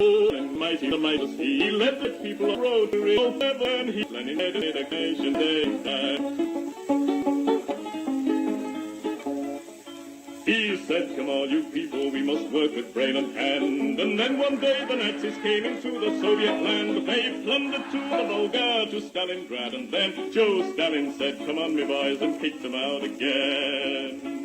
And mighty the mighty he led the people on road to real heaven. He landed in education day. He said, come on, you people, we must work with brain and hand. And then one day the Nazis came into the Soviet land. They plundered to the Volga, to Stalingrad. And then Joe Stalin said, come on, me boys, and kicked them out again.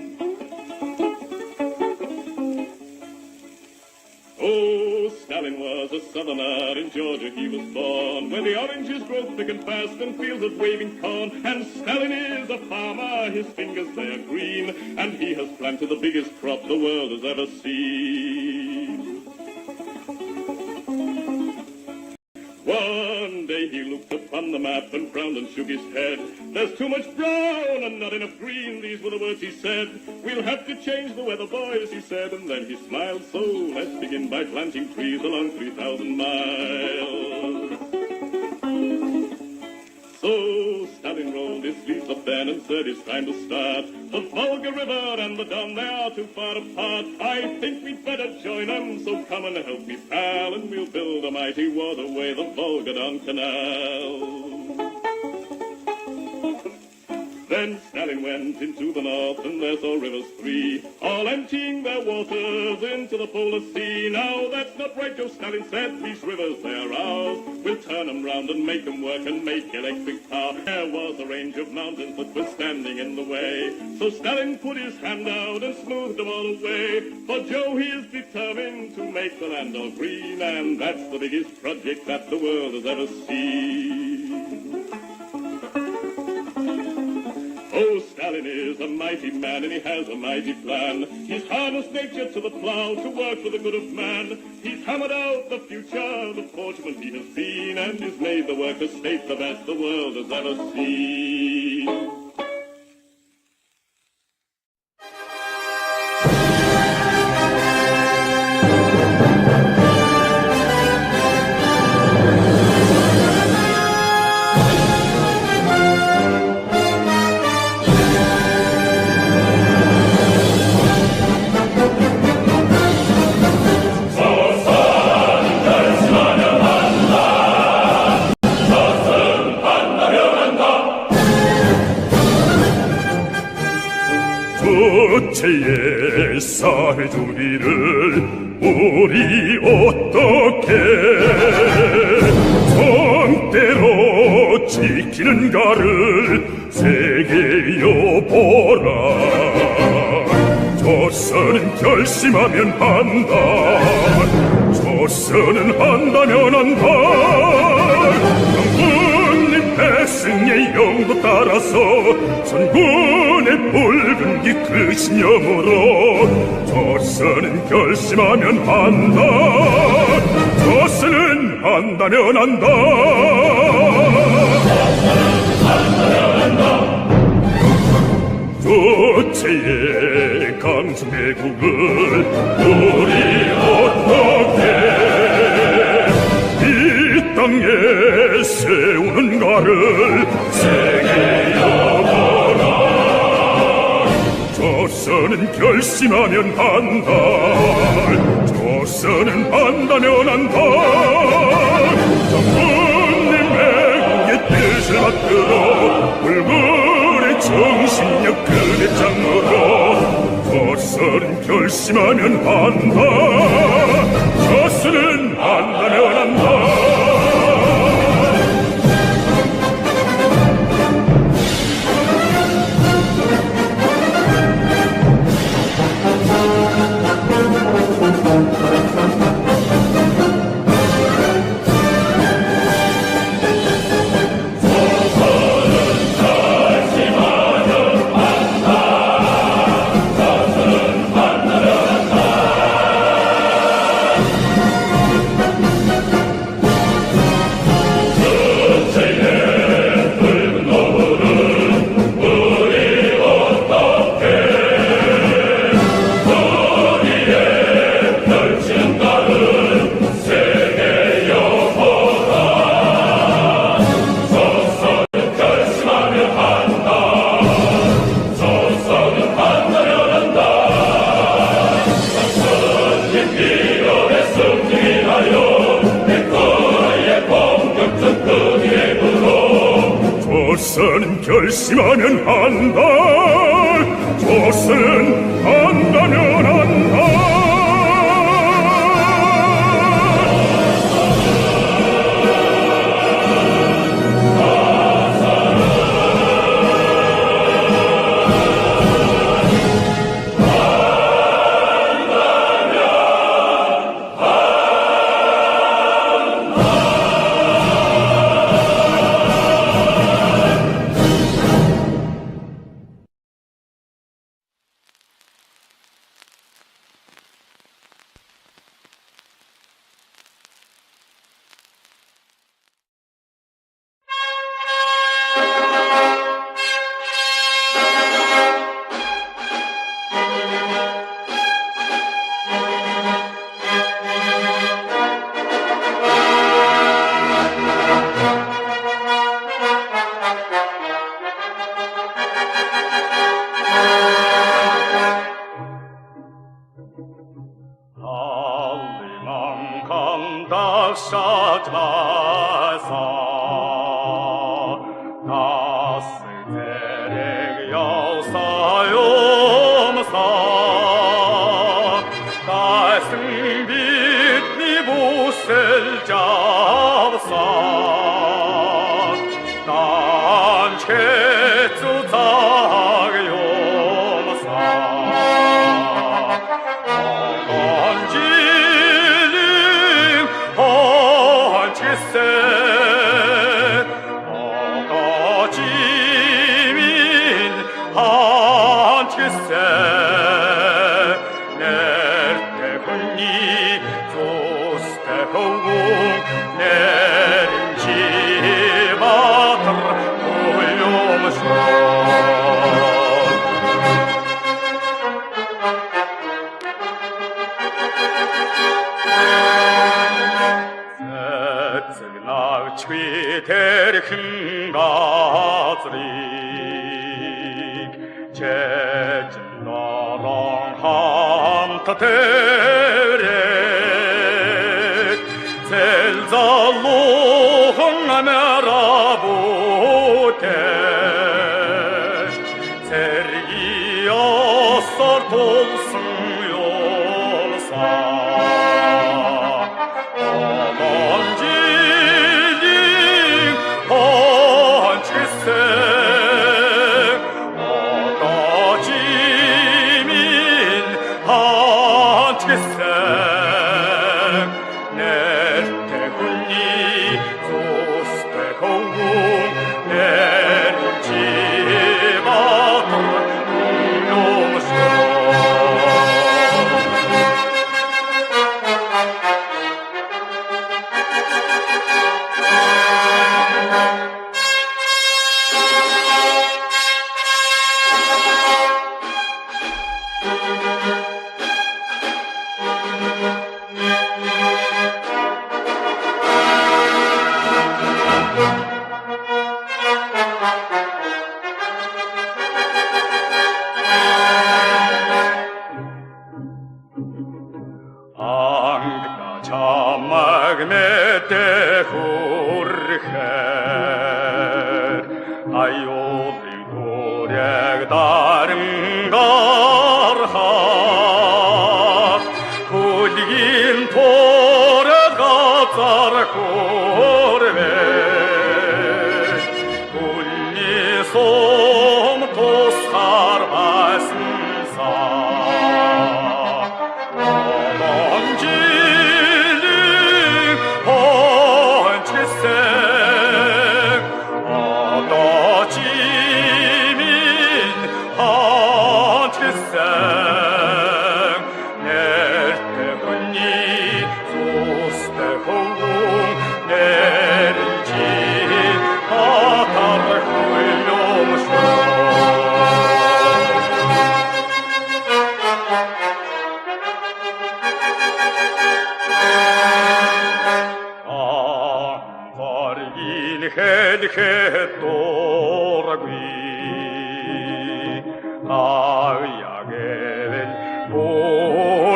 Oh, Stalin was a southerner, in Georgia he was born, where the oranges grow thick and fast and fields of waving corn. And Stalin is a farmer, his fingers they are green, and he has planted the biggest crop the world has ever seen. One day he looked upon the map and frowned and shook his head. There's too much brown and not enough green, these were the words he said. We'll have to change the weather, boys, he said, and then he smiled. So let's begin by planting trees along 3,000 miles. So Stalin rolled his sleeves up then and said it's time to start. The Volga River and the Don, they are too far apart. I think we'd better join them, so come and help me, pal, and we'll build a mighty waterway, the Volga-Don Canal. Then Stalin went into the north, and there saw rivers three, all emptying their waters into the polar sea. Now that's not right, Joe Stalin said, these rivers, they are ours. We'll turn them round and make them work and make electric power. There was a range of mountains that were standing in the way, so Stalin put his hand out and smoothed them all away. For Joe, he is determined to make the land all green, and that's the biggest project that the world has ever seen. Oh, Stalin is a mighty man, and he has a mighty plan. He's harnessed nature to the plow to work for the good of man. He's hammered out the future, the fortunate he has been, and he's made the worker state the best the world has ever seen. 전체의 사회주의를 우리 어떻게 정대로 지키는가를 세계여보라. 조선은 결심하면 한다. 조선은 한다면 한다. 국민 백성의 영도 따라서 선군의 붉은 기 그 신념으로 조선은 결심하면 한다. 조선은 한다면 한다. 조체의 강성대국을 우리 어떻게 이 땅에 세우는가를 세계여보라. 조선은 결심하면 한다. 조선은 한다면 한다. 장군님의 뜻을 받들어 붉은의 정신력 그대 장으로 조선은 결심하면 한다. 조선은 한다면 한다. Lukshenko 조선은 결심하면 한다. 조선은 한다면 한다.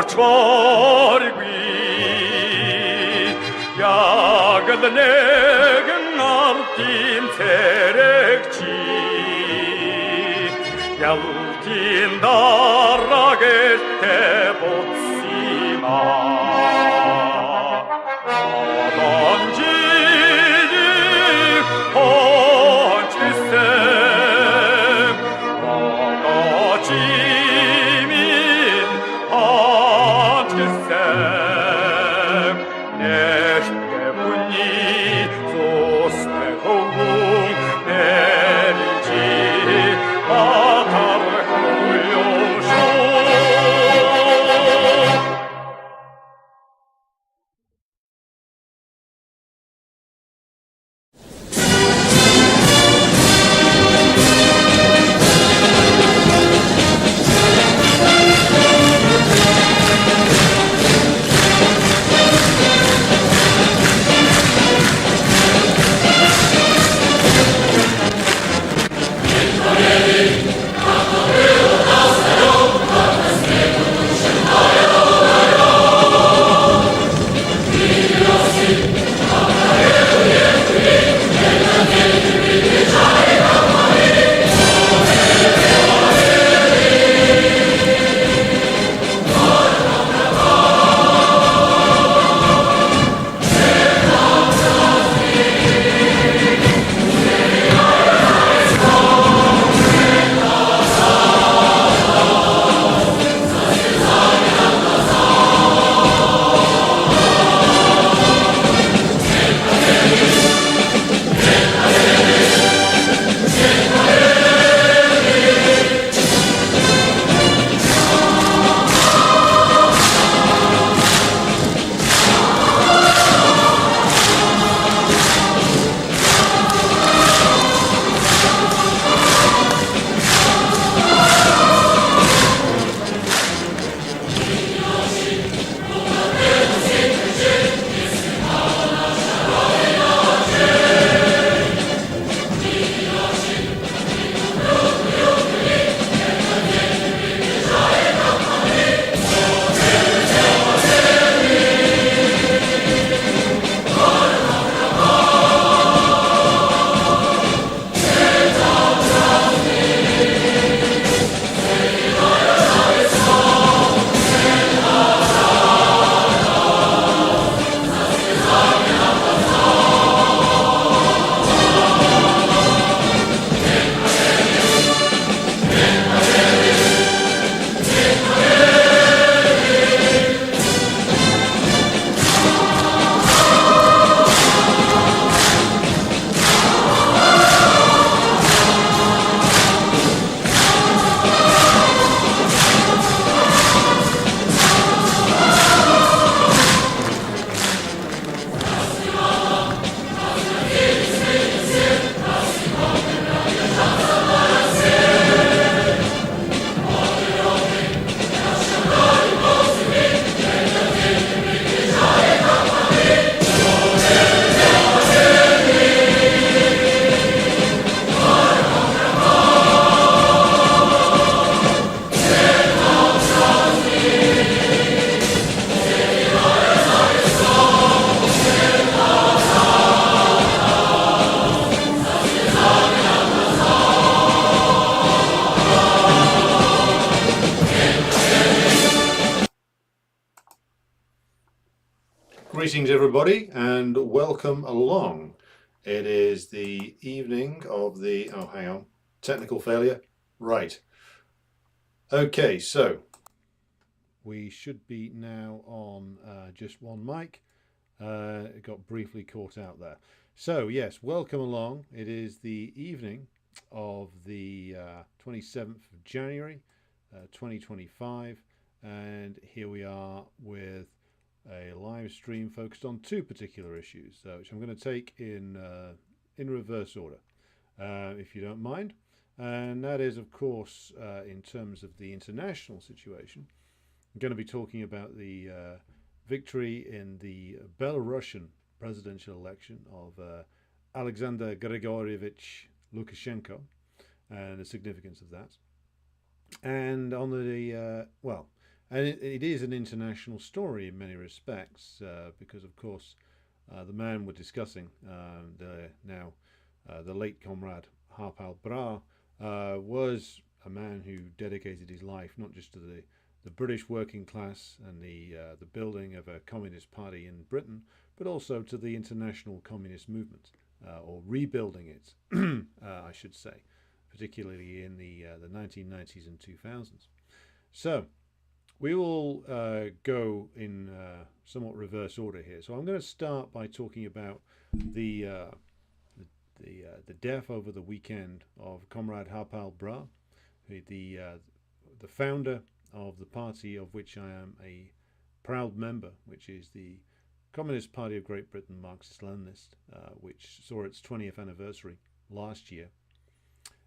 Portugal 내겐 남긴 세력지 야우진 나라게 대복시마 어던지니 헌칠세 어거지민 헌칠세 내 때문이 소스페호궁 내린지 바다를 흘려쇼 Greetings everybody and welcome along. It is the evening of the, oh hang on, technical failure, right. Okay, so we should be now on just one mic. It got briefly caught out there. So yes, welcome along. It is the evening of the 27th of January 2025 and here we are with a live stream focused on two particular issues, which I'm going to take in reverse order, if you don't mind. And that is, of course, in terms of the international situation, I'm going to be talking about the victory in the Belarusian presidential election of Alexander Grigorievich Lukashenko and the significance of that. And on the, and it is an international story in many respects because, of course, the man we're discussing, the late comrade Harpal Brar, was a man who dedicated his life not just to the British working class and the building of a communist party in Britain, but also to the international communist movement, or rebuilding it, I should say, particularly in the 1990s and 2000s. So we will go in somewhat reverse order here. So I'm going to start by talking about the death over the weekend of Comrade Harpal Brar, the founder of the party of which I am a proud member, which is the Communist Party of Great Britain, Marxist-Leninist, which saw its 20th anniversary last year.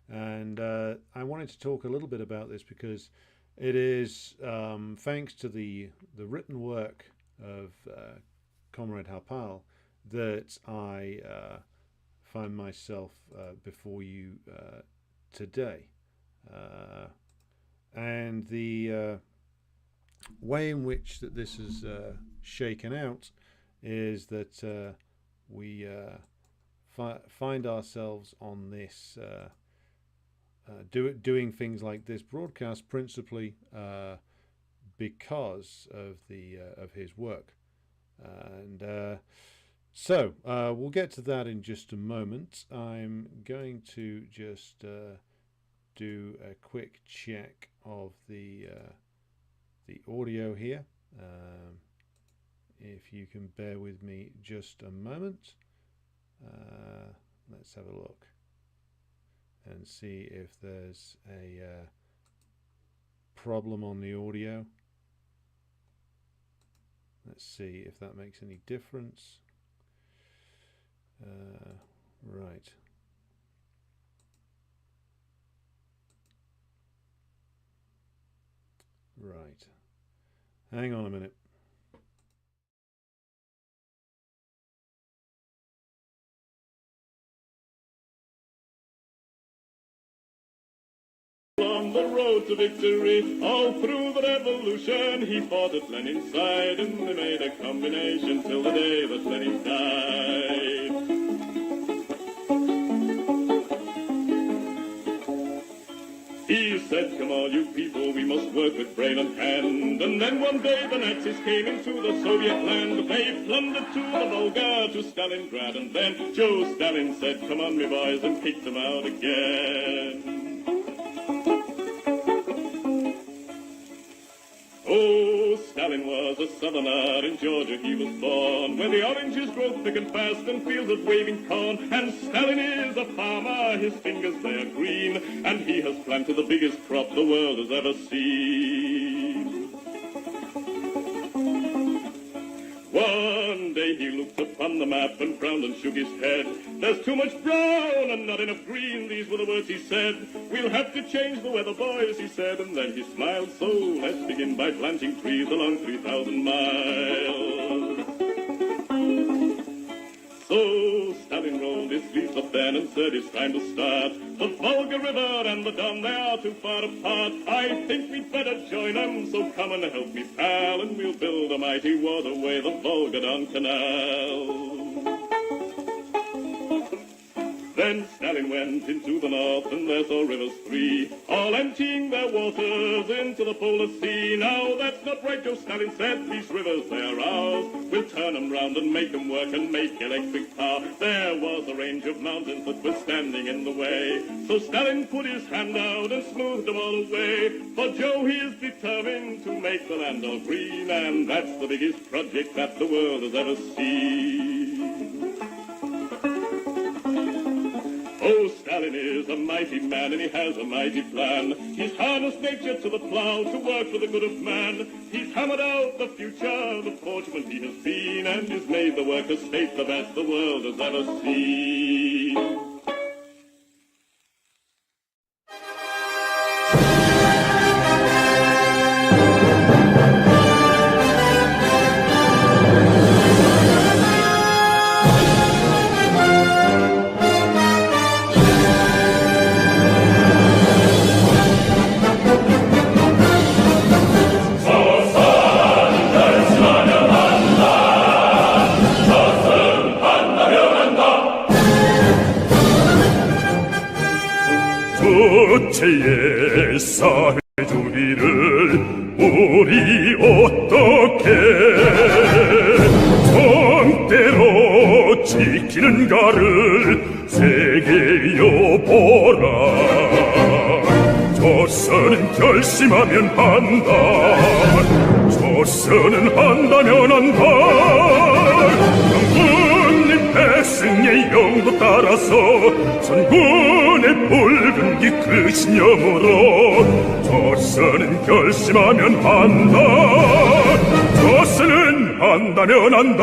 And I wanted to talk a little bit about this because it is thanks to the written work of Comrade Harpal that I find myself before you today. And the way in which that this is shaken out is that we find ourselves on this doing things like this broadcast principally because of his work, and so we'll get to that in just a moment. I'm going to just do a quick check of the audio here. If you can bear with me just a moment, let's have a look and see if there's a problem on the audio. Let's see if that makes any difference. Right. Right. Hang on a minute. On the road to victory, all through the revolution, he fought at Lenin's side, and they made a combination till the day that Lenin died. He said, come on, you people, we must work with brain and hand. And then one day the Nazis came into the Soviet land. They plundered to the Volga, to Stalingrad, and then Joe Stalin said, come on, me boys, and kicked them out again. Oh, Stalin was a southerner, in Georgia he was born, where the oranges grow thick and fast and fields of waving corn. And Stalin is a farmer, his fingers they are green, and he has planted the biggest crop the world has ever seen. One day he looked upon the map and frowned and shook his head. There's too much brown and not enough green, these were the words he said. We'll have to change the weather, boys, he said, and then he smiled. So let's begin by planting trees along 3,000 miles. So Stalin rolled his sleeves up then and said it's time to start. The Volga River and the Don, they are too far apart. I think we'd better join them, so come and help me, pal, and we'll build a mighty waterway, the Volga-Don Canal. Then Stalin went into the north, and there saw rivers three, all emptying their waters into the polar sea. Now that's not right, Joe Stalin said, these rivers, they are ours. We'll turn them round and make them work and make electric power. There was a range of mountains that were standing in the way, so Stalin put his hand out and smoothed them all away. For Joe, he is determined to make the land all green, and that's the biggest project that the world has ever seen. Oh, Stalin is a mighty man, and he has a mighty plan. He's harnessed nature to the plow to work for the good of man. He's hammered out the future, the fortunate he has been, and he's made the worker state the best the world has ever seen. So 도체의 사회 주의를 우리 어떻게 정대로 지키는가를 세계여 보라. 조선은 결심하면 한다. 조선은 한다면 한다. 장군님 백승의 영도 따라서 선군의 붉은 기 그 신념으로 조선은 결심하면 한다. 조선은 한다면 한다.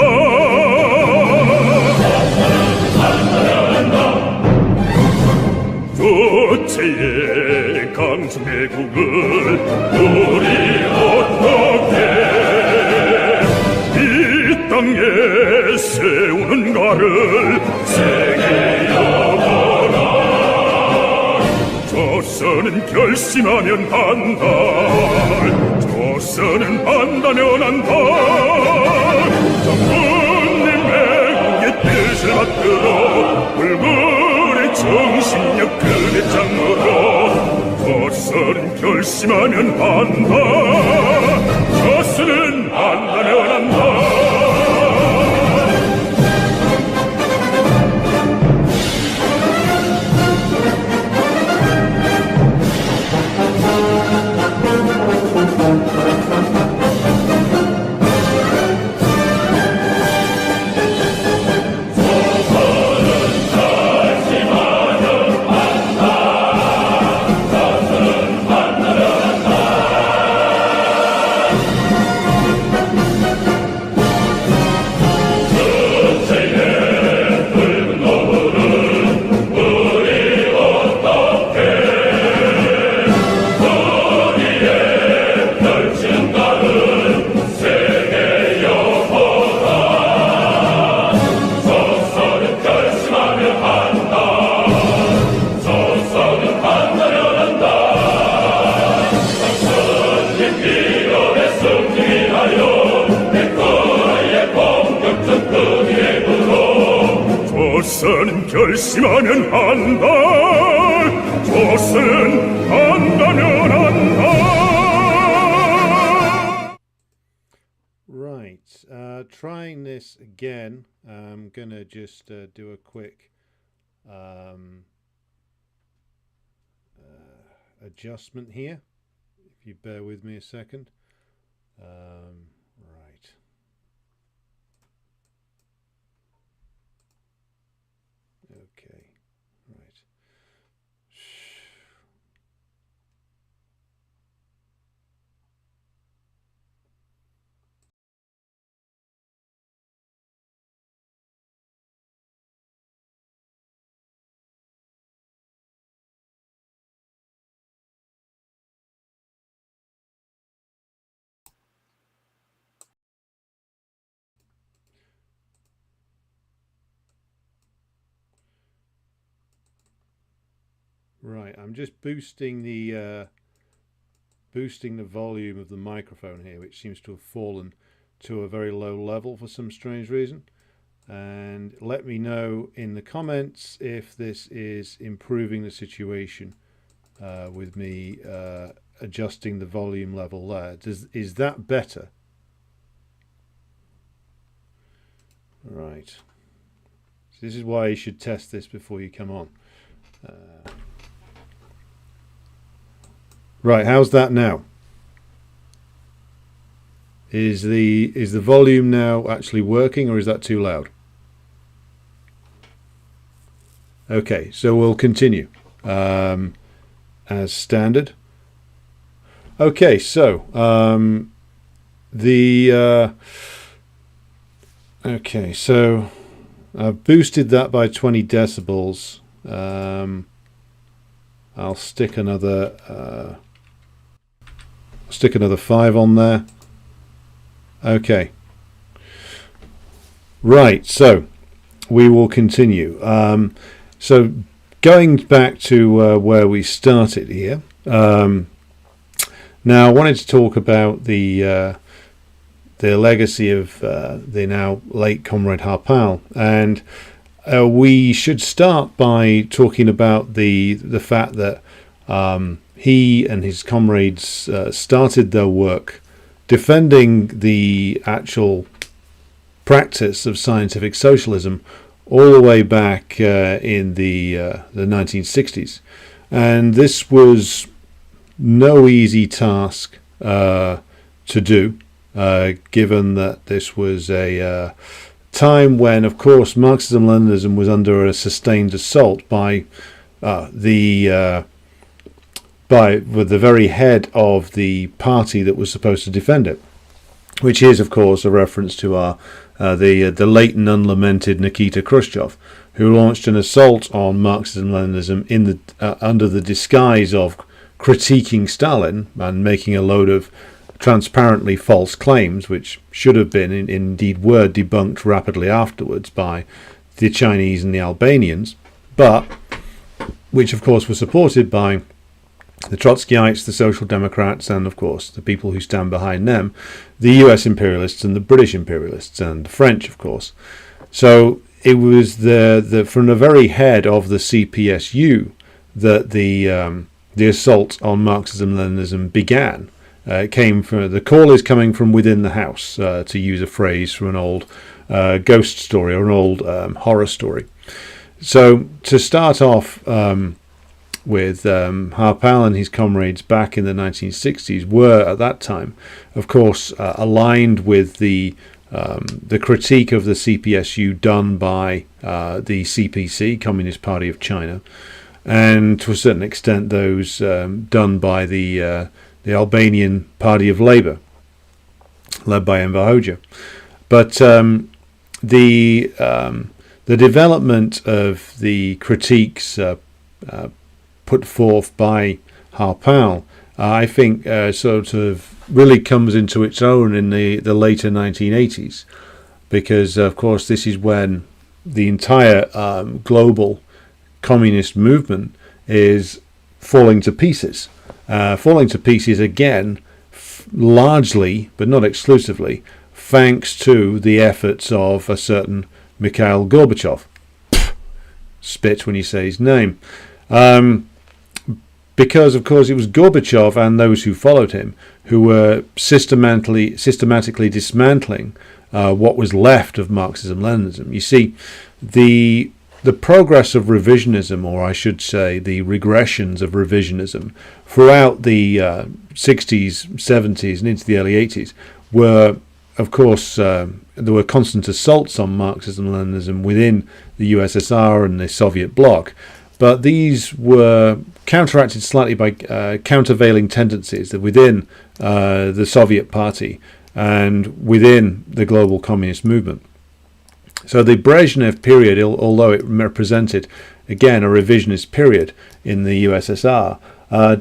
도체의 강성대국을 우리 어떻게 이 땅에 세우는가를 세계여 보라. 조선은 결심하면 한다. 조선은 한다면 한다. 장군님의 뜻을 받들어 붉은의 정신력 그대 장으로 조선은 결심하면 한다. 조선은 한다면 한다. 조선은 결심하면 한다. 조선은 한다면 한다. Right, trying this again. I'm gonna just do a quick adjustment here. If you bear with me a second. Right. Okay, right. Right, I'm just boosting the volume of the microphone here, which seems to have fallen to a very low level for some strange reason. And let me know in the comments if this is improving the situation with me adjusting the volume level there. Is that better? Right. So this is why you should test this before you come on. Right, how's that now? Is the volume now actually working, or is that too loud? Okay, so we'll continue as standard. Okay, so okay, so I've boosted that by 20 decibels. I'll stick another 5 on there. Okay. Right, so we will continue. So going back to where we started here. Now I wanted to talk about the legacy of the now late Comrade Harpal, and we should start by talking about the fact that he and his comrades started their work defending the actual practice of scientific socialism all the way back in the 1960s. And this was no easy task to do, given that this was a time when, of course, Marxism-Leninism was under a sustained assault by the very head of the party that was supposed to defend it, which is, of course, a reference to the late and unlamented Nikita Khrushchev, who launched an assault on Marxism-Leninism under the disguise of critiquing Stalin and making a load of transparently false claims, which should have been, indeed were, debunked rapidly afterwards by the Chinese and the Albanians, but which, of course, were supported by the Trotskyites, the Social Democrats, and, of course, the people who stand behind them, the US imperialists and the British imperialists, and the French, of course. So it was from the very head of the CPSU that the assault on Marxism-Leninism began. It came from the call is coming from within the house, to use a phrase from an old ghost story or an old horror story. So to start off with Harpal and his comrades back in the 1960s were at that time, of course, aligned with the critique of the CPSU done by the CPC, Communist Party of China, and to a certain extent those done by the Albanian Party of Labour, led by Enver Hoxha. But the development of the critiques put forth by Harpal, I think, sort of really comes into its own in the later 1980s, because, of course, this is when the entire global communist movement is falling to pieces. Falling to pieces again, largely, but not exclusively, thanks to the efforts of a certain Mikhail Gorbachev. Spit when you say his name. Because, of course, it was Gorbachev and those who followed him who were systematically dismantling what was left of Marxism-Leninism. You see, the progress of revisionism, or I should say the regressions of revisionism, throughout the 60s, 70s, and into the early 80s were, of course, there were constant assaults on Marxism-Leninism within the USSR and the Soviet bloc. But these were counteracted slightly by countervailing tendencies that within the Soviet Party and within the global communist movement. So the Brezhnev period, although it represented, again, a revisionist period in the USSR,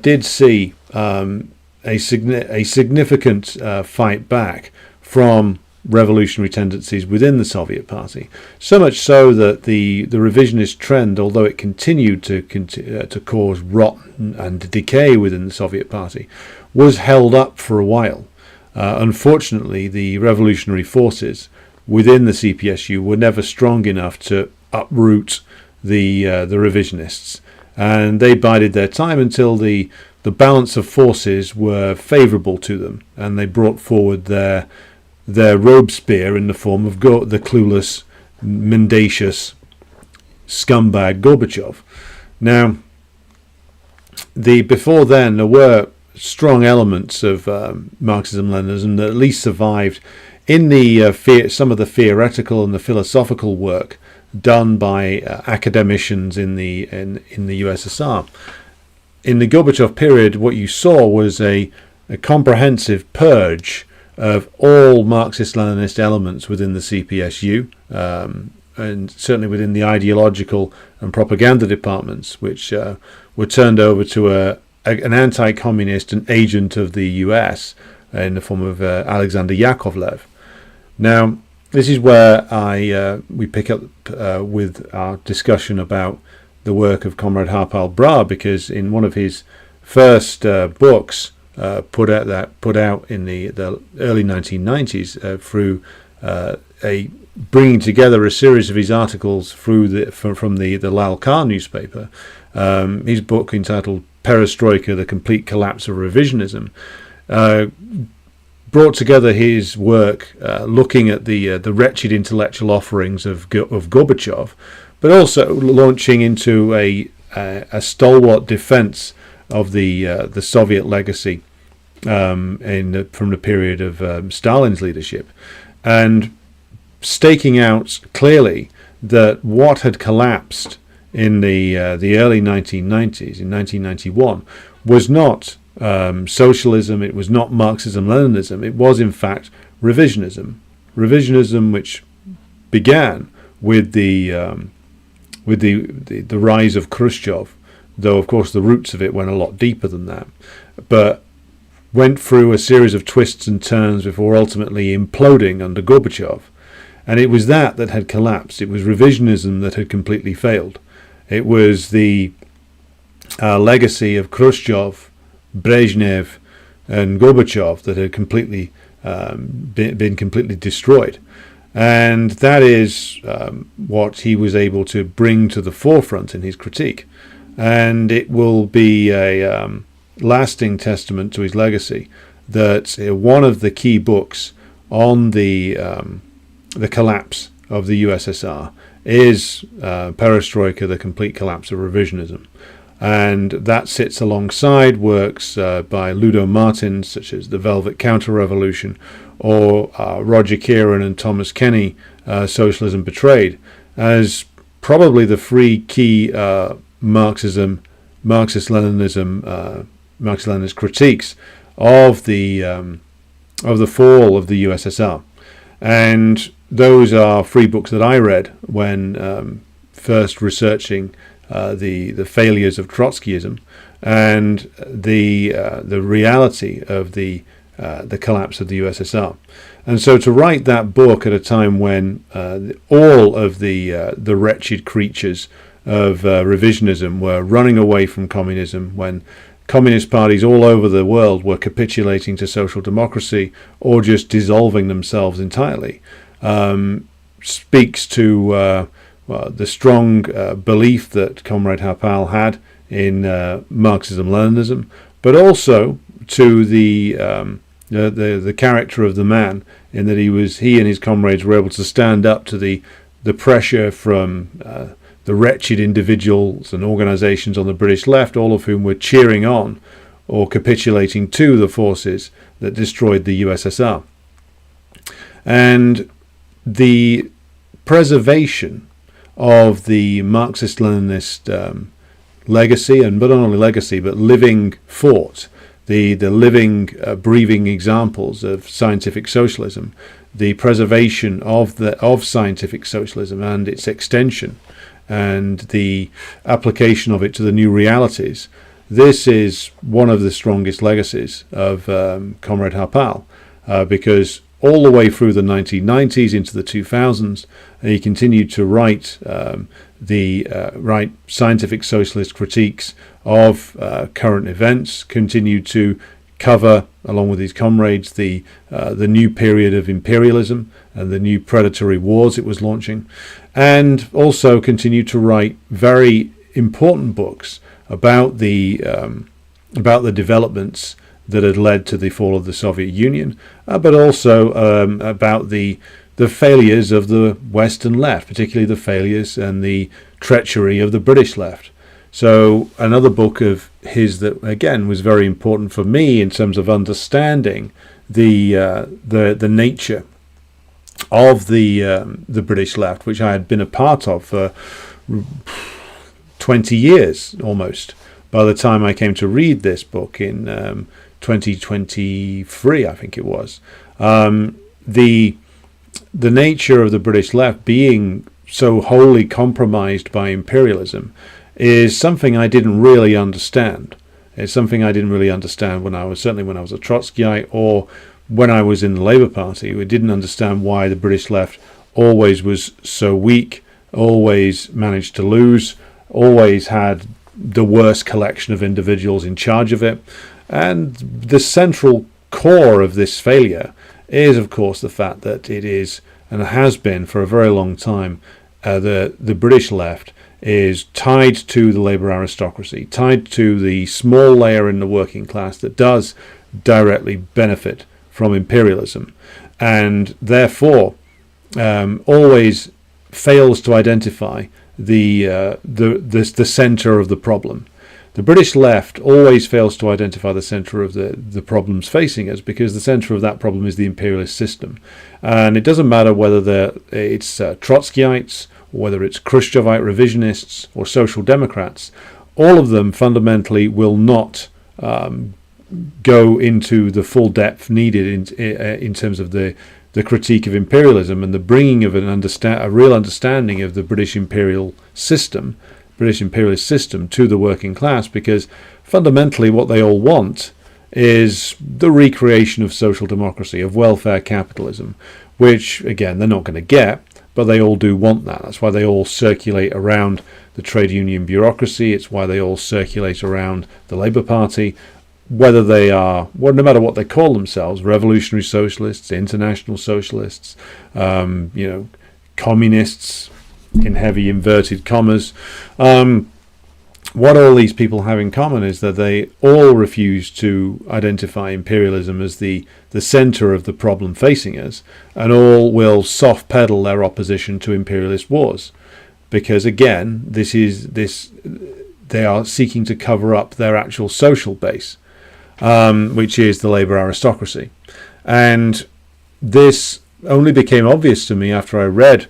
did see a significant fight back from revolutionary tendencies within the Soviet Party. So much so that the revisionist trend, although it continued to cause rot and decay within the Soviet Party, was held up for a while. Unfortunately, the revolutionary forces within the CPSU were never strong enough to uproot the revisionists, and they bided their time until the balance of forces were favourable to them, and they brought forward their Robespierre in the form of the clueless, mendacious scumbag Gorbachev. Now, before then there were strong elements of Marxism-Leninism that at least survived in the some of the theoretical and the philosophical work done by academicians in the USSR. In the Gorbachev period, what you saw was a comprehensive purge of all Marxist-Leninist elements within the CPSU, and certainly within the ideological and propaganda departments, which were turned over to an anti-communist and agent of the US in the form of Alexander Yakovlev. Now, this is where we pick up with our discussion about the work of Comrade Harpal Brar, because in one of his first books, put out in the early 1990s through a bringing together a series of his articles from the Lalkar newspaper. His book entitled Perestroika, the complete collapse of revisionism, brought together his work looking at the wretched intellectual offerings of Gorbachev, but also launching into a stalwart defense of the Soviet legacy from the period of Stalin's leadership, and staking out clearly that what had collapsed in the early 1990s, in 1991, was not socialism, it was not Marxism-Leninism, it was in fact revisionism. Revisionism which began with the rise of Khrushchev, though of course the roots of it went a lot deeper than that, but went through a series of twists and turns before ultimately imploding under Gorbachev. And it was that had collapsed. It was revisionism that had completely failed. It was the legacy of Khrushchev, Brezhnev, and Gorbachev that had completely been completely destroyed. And that is what he was able to bring to the forefront in his critique. And it will be a lasting testament to his legacy that one of the key books on the collapse of the USSR is Perestroika, the complete collapse of revisionism. And that sits alongside works by Ludo Martins, such as The Velvet Counter-Revolution, or Roger Kieran and Thomas Kenny, Socialism Betrayed, as probably the three key Marxism, Marxist-Leninism, Marxist-Leninist critiques of the fall of the USSR. And those are three books that I read when first researching the failures of Trotskyism and the reality of the collapse of the USSR. And so to write that book at a time when all of the wretched creatures of revisionism were running away from communism, when communist parties all over the world were capitulating to social democracy or just dissolving themselves entirely, speaks to the strong belief that Comrade Harpal had in Marxism-Leninism, but also to the character of the man, in that he and his comrades were able to stand up to the pressure from the wretched individuals and organizations on the British left, all of whom were cheering on or capitulating to the forces that destroyed the USSR. And the preservation of the Marxist-Leninist legacy, and not only legacy, but living thought, the living, breathing examples of scientific socialism, the preservation of scientific socialism and its extension, and the application of it to the new realities. This is one of the strongest legacies of Comrade Harpal, because all the way through the 1990s into the 2000s, he continued to write write scientific socialist critiques of current events, continued to cover, along with his comrades, the new period of imperialism and the new predatory wars it was launching, and also continued to write very important books about the developments that had led to the fall of the Soviet Union, but also about the failures of the Western left, particularly the failures and the treachery of the British left. So another book of his that again was very important for me in terms of understanding the nature of the British left, which I had been a part of for 20 years almost by the time I came to read this book in 2023, I think it was. The nature of the British left being so wholly compromised by imperialism is something I didn't really understand. It's something I didn't really understand when I was a Trotskyite, or when I was in the Labour Party. We didn't understand why the British left always was so weak, always managed to lose, always had the worst collection of individuals in charge of it. And the central core of this failure is, of course, the fact that it is, and has been for a very long time, the British left is tied to the labour aristocracy, tied to the small layer in the working class that does directly benefit from imperialism, and therefore always fails to identify the centre of the problem. The British left always fails to identify the centre of the problems facing us, because the centre of that problem is the imperialist system. And it doesn't matter whether it's Trotskyites, or whether it's Khrushchevite revisionists or social democrats. All of them fundamentally will not go into the full depth needed in terms of the critique of imperialism and the bringing of a real understanding of the British imperialist system to the working class, because fundamentally what they all want is the recreation of social democracy, of welfare capitalism, which again they're not going to get, but they all do want that. That's why they all circulate around the trade union bureaucracy. It's why they all circulate around the Labour Party, whether they are, well, no matter what they call themselves, revolutionary socialists, international socialists, communists, in heavy inverted commas. What all these people have in common is that they all refuse to identify imperialism as the centre of the problem facing us, and all will soft pedal their opposition to imperialist wars, because again, they are seeking to cover up their actual social base, which is the labour aristocracy. And this only became obvious to me after I read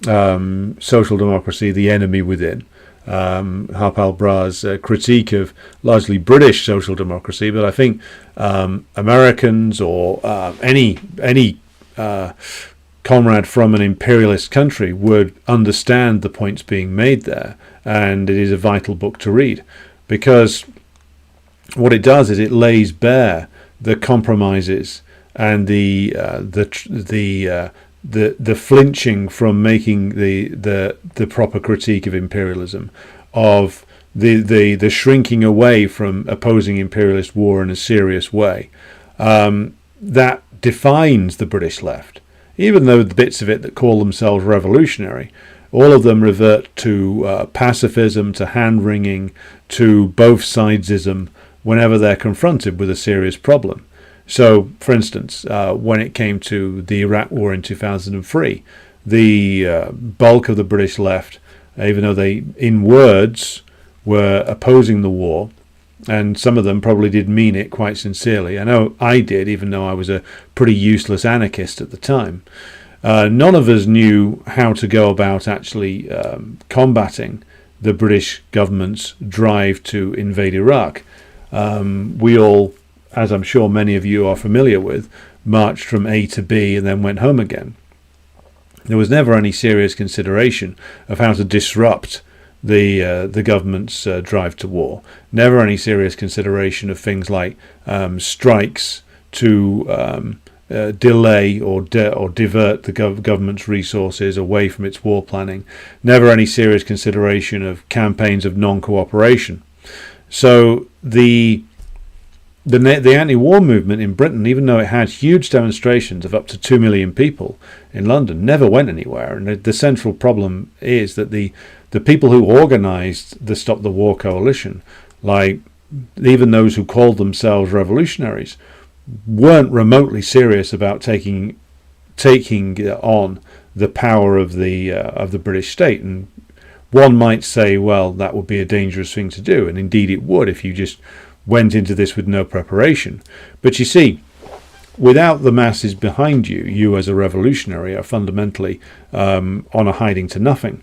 Social Democracy, The Enemy Within, Harpal Brar's critique of largely British social democracy. But I think Americans or any comrade from an imperialist country would understand the points being made there, and it is a vital book to read, because what it does is it lays bare the compromises and the flinching from making the proper critique of imperialism, of the shrinking away from opposing imperialist war in a serious way, that defines the British left. Even though the bits of it that call themselves revolutionary, all of them revert to pacifism, to hand-wringing, to both sidesism whenever they're confronted with a serious problem. So, for instance, when it came to the Iraq War in 2003, the bulk of the British left, even though they, in words, were opposing the war, and some of them probably did mean it quite sincerely. I know I did, even though I was a pretty useless anarchist at the time. None of us knew how to go about actually combating the British government's drive to invade Iraq. We all, as I'm sure many of you are familiar with, marched from A to B and then went home again. There was never any serious consideration of how to disrupt the government's drive to war. Never any serious consideration of things like strikes to delay or divert the government's resources away from its war planning. Never any serious consideration of campaigns of non-cooperation. So the anti-war movement in Britain, even though it had huge demonstrations of up to 2 million people in London, never went anywhere. And the central problem is that the people who organised the Stop the War coalition, like even those who called themselves revolutionaries, weren't remotely serious about taking on the power of the British state. And one might say, well, that would be a dangerous thing to do, and indeed it would if you just went into this with no preparation. But you see, without the masses behind you, you as a revolutionary are fundamentally on a hiding to nothing.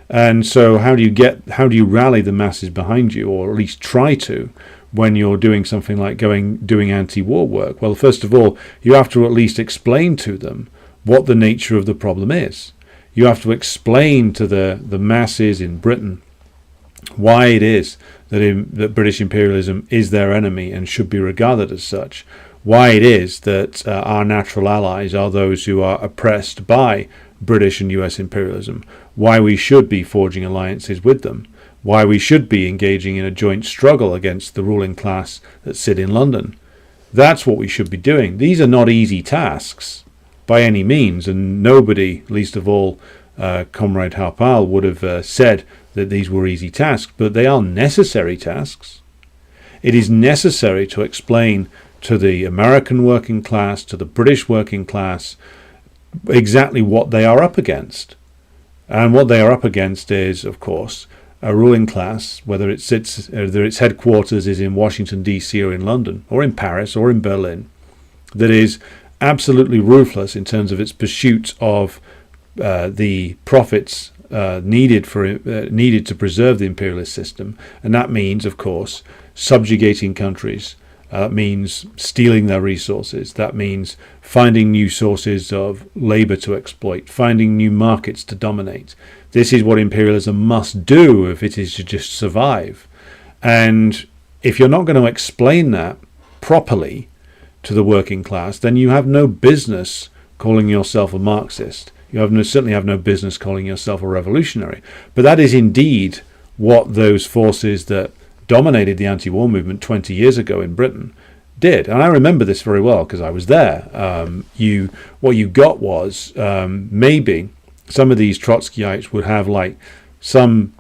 And so how do you rally the masses behind you, or at least try to, when you're doing something like doing anti-war work? Well, first of all, you have to at least explain to them what the nature of the problem is. You have to explain to the masses in Britain why it is that British imperialism is their enemy and should be regarded as such. Why it is that our natural allies are those who are oppressed by British and US imperialism. Why we should be forging alliances with them. Why we should be engaging in a joint struggle against the ruling class that sit in London. That's what we should be doing. These are not easy tasks by any means, and nobody, least of all Comrade Harpal, would have said that these were easy tasks, but they are necessary tasks. It is necessary to explain to the American working class, to the British working class, exactly what they are up against. And what they are up against is, of course, a ruling class, whether its headquarters is in Washington, D.C. or in London, or in Paris or in Berlin, that is absolutely ruthless in terms of its pursuit of the profits needed to preserve the imperialist system. And that means, of course, subjugating countries. That means stealing their resources. That means finding new sources of labor to exploit, finding new markets to dominate. This is what imperialism must do if it is to just survive. And if you're not going to explain that properly to the working class, then you have no business calling yourself a Marxist. You certainly have no business calling yourself a revolutionary. But that is indeed what those forces that dominated the anti-war movement 20 years ago in Britain did. And I remember this very well because I was there. What you got was maybe some of these Trotskyites would have like some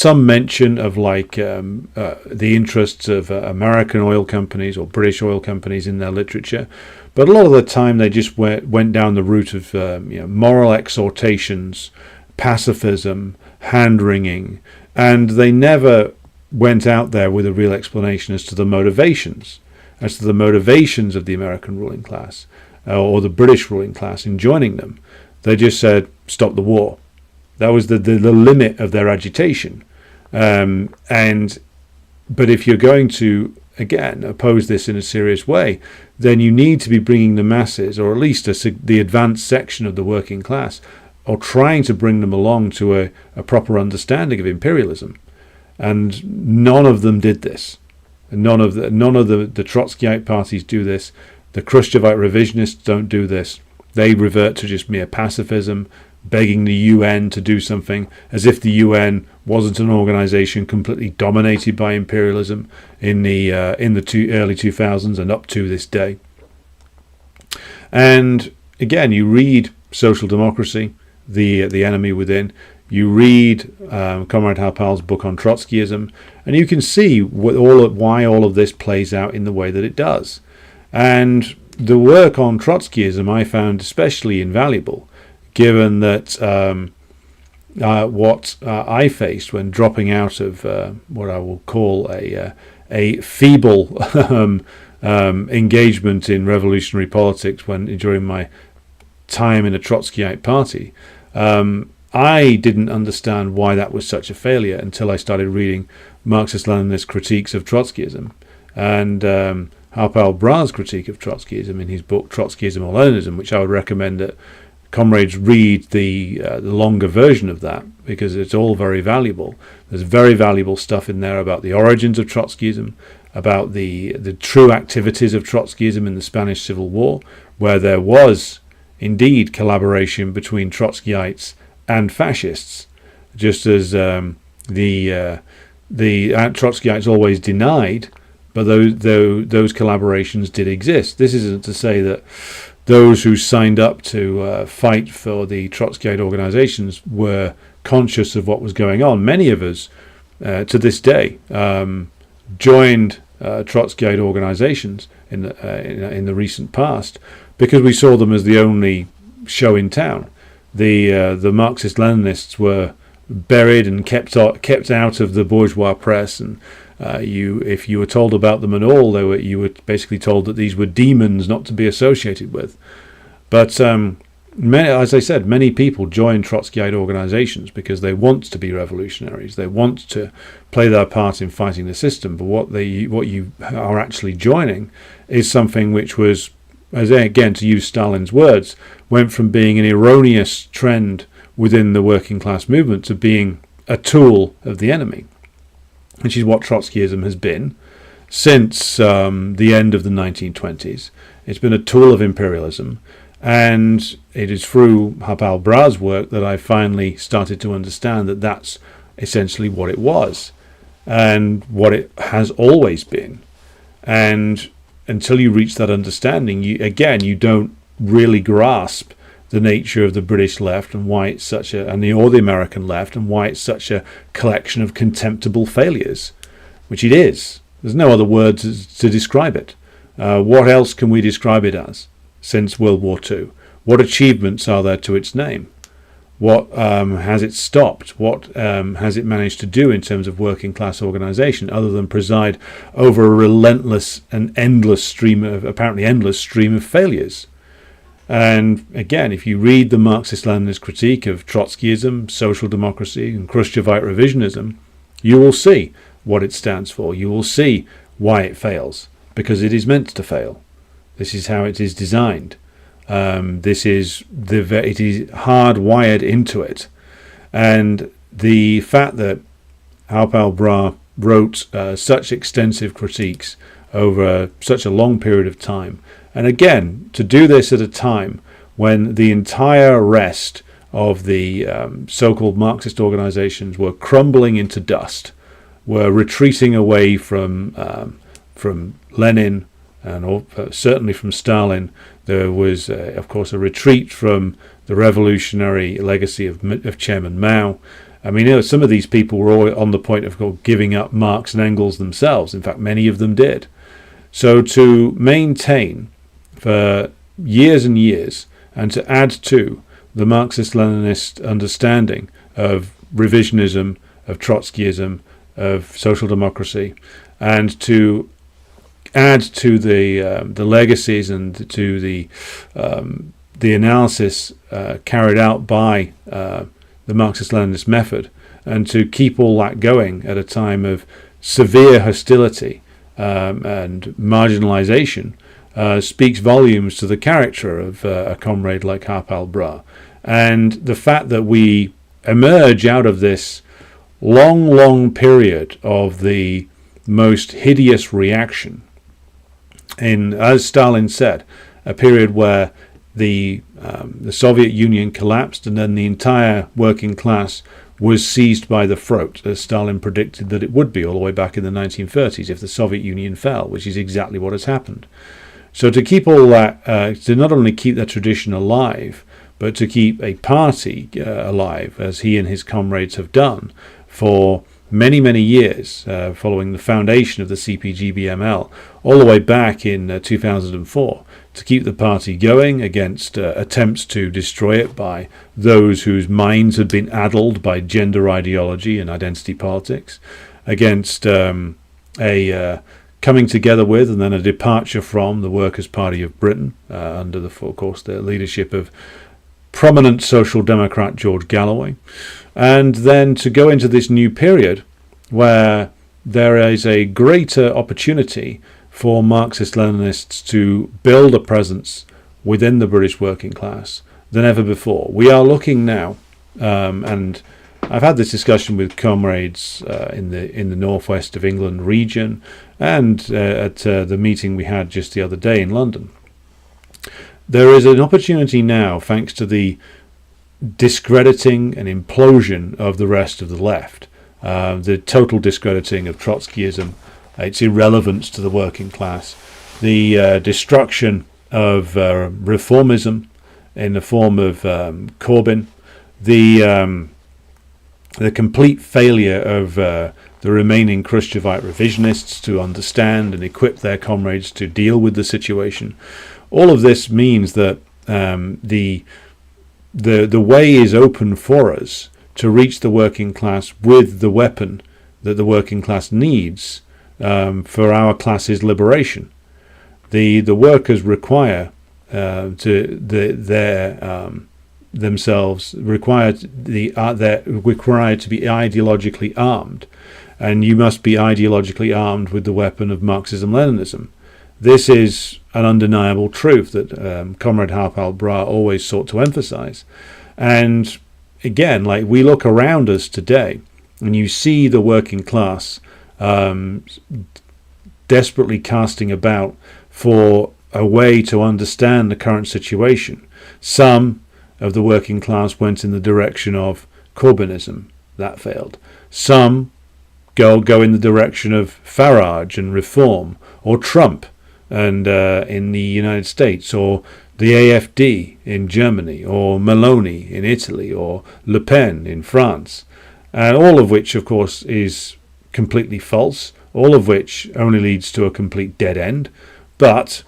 mention of like the interests of American oil companies or British oil companies in their literature, but a lot of the time they just went down the route of moral exhortations, pacifism, hand-wringing, and they never went out there with a real explanation as to the motivations of the American ruling class or the British ruling class in joining them. They just said, stop the war. That was the limit of their agitation. But if you're going to, again, oppose this in a serious way, then you need to be bringing the masses, or at least the advanced section of the working class, or trying to bring them along to a proper understanding of imperialism. And none of them did this. None of the Trotskyite parties do this. The Khrushchevite revisionists don't do this. They revert to just mere pacifism, begging the UN to do something, as if the UN wasn't an organization completely dominated by imperialism in the early 2000s and up to this day. And again, you read Social Democracy, the Enemy Within. You read Comrade Harpal's book on Trotskyism, and you can see why all of this plays out in the way that it does. And the work on Trotskyism I found especially invaluable, given that what I faced when dropping out of what I will call a feeble engagement in revolutionary politics during my time in a Trotskyite party. I didn't understand why that was such a failure until I started reading Marxist-Leninist critiques of Trotskyism and Harpal Brar's critique of Trotskyism in his book Trotskyism or Leninism, which I would recommend that comrades read the longer version of that, because it's all very valuable. There's very valuable stuff in there about the origins of Trotskyism, about the true activities of Trotskyism in the Spanish Civil War, where there was indeed collaboration between Trotskyites and fascists, just as the Trotskyites always denied, but those collaborations did exist. This isn't to say that those who signed up to fight for the Trotskyite organizations were conscious of what was going on. Many of us, to this day, joined Trotskyite organizations in the recent past because we saw them as the only show in town. The Marxist-Leninists were buried and kept out of the bourgeois press, and if you were told about them at all, you were basically told that these were demons not to be associated with. But as I said, many people join Trotskyite organizations because they want to be revolutionaries. They want to play their part in fighting the system. But what you are actually joining is something which was, again, to use Stalin's words, went from being an erroneous trend within the working class movement to being a tool of the enemy, which is what Trotskyism has been since the end of the 1920s. It's been a tool of imperialism, and it is through Harpal Brar's work that I finally started to understand that that's essentially what it was and what it has always been. And until you reach that understanding, you don't really grasp the nature of the British left and why it's such a, or the American left, and why it's such a collection of contemptible failures, which it is. There's no other words to describe it. What else can we describe it as since World War II? What achievements are there to its name? What has it stopped? What has it managed to do in terms of working class organisation, other than preside over a relentless and endless stream of, apparently endless stream of failures? And again, if you read the Marxist-Leninist critique of Trotskyism, social democracy, and Khrushchevite revisionism, you will see what it stands for. You will see why it fails, because it is meant to fail. This is how it is designed. It is hardwired into it. And the fact that Harpal Brar wrote such extensive critiques over such a long period of time, and again, to do this at a time when the entire rest of the so-called Marxist organizations were crumbling into dust, were retreating away from Lenin and certainly from Stalin. There was, of course, a retreat from the revolutionary legacy of Chairman Mao. I mean, some of these people were all on the point of giving up Marx and Engels themselves. In fact, many of them did. So to maintain for years and years, and to add to the Marxist-Leninist understanding of revisionism, of Trotskyism, of social democracy, and to add to the legacies and to the analysis carried out by the Marxist-Leninist method, and to keep all that going at a time of severe hostility and marginalization, speaks volumes to the character of a comrade like Harpal Brar. And the fact that we emerge out of this long period of the most hideous reaction, in, as Stalin said, a period where the Soviet Union collapsed and then the entire working class was seized by the throat, as Stalin predicted that it would be all the way back in the 1930s if the Soviet Union fell, which is exactly what has happened. So to keep all that, to not only keep that tradition alive, but to keep a party alive, as he and his comrades have done for many years, following the foundation of the CPGB-ML, all the way back in 2004, to keep the party going against attempts to destroy it by those whose minds had been addled by gender ideology and identity politics, against a coming together with and then a departure from the Workers' Party of Britain, under of course the leadership of prominent Social Democrat George Galloway, and then to go into this new period where there is a greater opportunity for Marxist-Leninists to build a presence within the British working class than ever before. We are looking now, and I've had this discussion with comrades in the northwest of England region, and at the meeting we had just the other day in London. There is an opportunity now, thanks to the discrediting and implosion of the rest of the left, the total discrediting of Trotskyism, its irrelevance to the working class, the destruction of reformism in the form of Corbyn, the complete failure of the remaining Khrushchevite revisionists to understand and equip their comrades to deal with the situation. All of this means that the way is open for us to reach the working class with the weapon that the working class needs for our class's liberation. The workers require themselves required they're required to be ideologically armed, and you must be ideologically armed with the weapon of Marxism-Leninism. This is an undeniable truth that Comrade Harpal Brar always sought to emphasize. And again, like, we look around us today and you see the working class desperately casting about for a way to understand the current situation. Some of the working class went in the direction of Corbynism. That failed. Some go in the direction of Farage and reform, or Trump and in the United States, or the AfD in Germany, or Meloni in Italy, or Le Pen in France, and all of which, of course, is completely false, all of which only leads to a complete dead end. But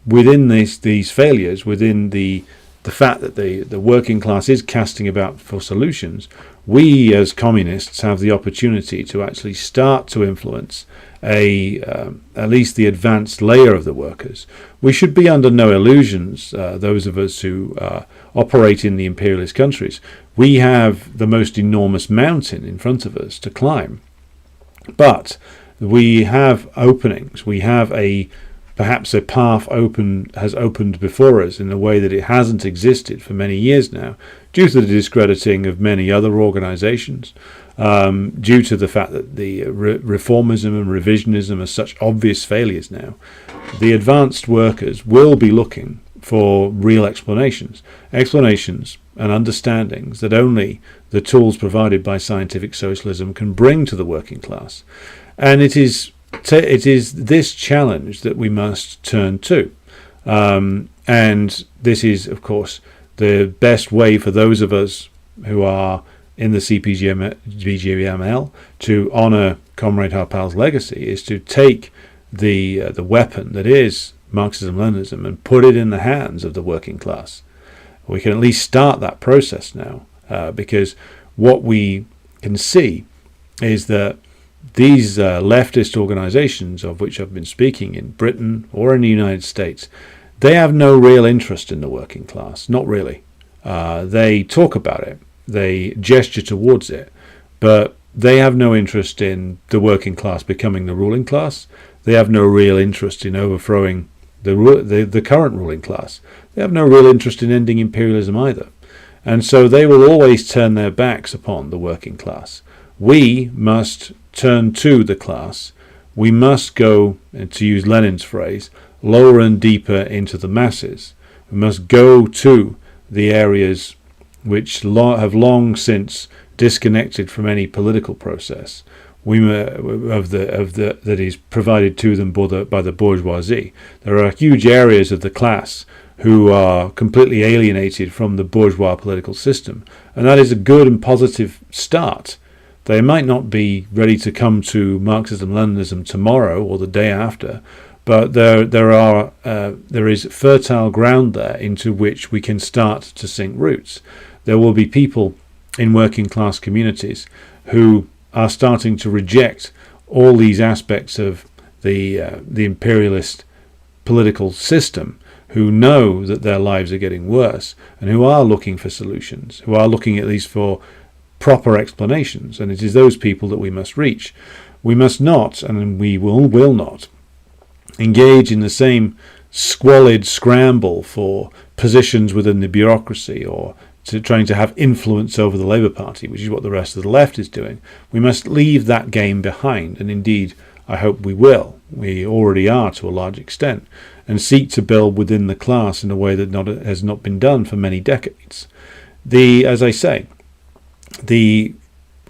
within these failures, within the fact that the working class is casting about for solutions, we as communists have the opportunity to actually start to influence at least the advanced layer of the workers. We should be under no illusions, those of us who operate in the imperialist countries. We have the most enormous mountain in front of us to climb. But we have openings. We have perhaps a path has opened before us in a way that it hasn't existed for many years now, due to the discrediting of many other organizations, due to the fact that the reformism and revisionism are such obvious failures now. The advanced workers will be looking for real explanations and understandings that only the tools provided by scientific socialism can bring to the working class. And it is this challenge that we must turn to. And this is, of course, the best way for those of us who are in the CPGB-ML to honour Comrade Harpal's legacy, is to take the weapon that is Marxism-Leninism and put it in the hands of the working class. We can at least start that process now, because what we can see is that these leftist organizations, of which I've been speaking in Britain or in the United States, they have no real interest in the working class, not really. They talk about it, they gesture towards it, but they have no interest in the working class becoming the ruling class. They have no real interest in overthrowing the current ruling class. They have no real interest in ending imperialism either. And so they will always turn their backs upon the working class. We must turn to the class. We must go, to use Lenin's phrase, lower and deeper into the masses. We must go to the areas which have long since disconnected from any political process that is provided to them by the bourgeoisie. There are huge areas of the class who are completely alienated from the bourgeois political system, and that is a good and positive start. They might not be ready to come to Marxism-Leninism tomorrow or the day after, but there is fertile ground there into which we can start to sink roots. There will be people in working class communities who are starting to reject all these aspects of the imperialist political system, who know that their lives are getting worse, and who are looking for solutions, who are looking at least for proper explanations. And it is those people that we must reach. We must not, and we will not, engage in the same squalid scramble for positions within the bureaucracy, or trying to have influence over the Labour Party, which is what the rest of the left is doing. We must leave that game behind, and indeed I hope we will. We already are to a large extent, and seek to build within the class in a way that has not been done for many decades. As I say, the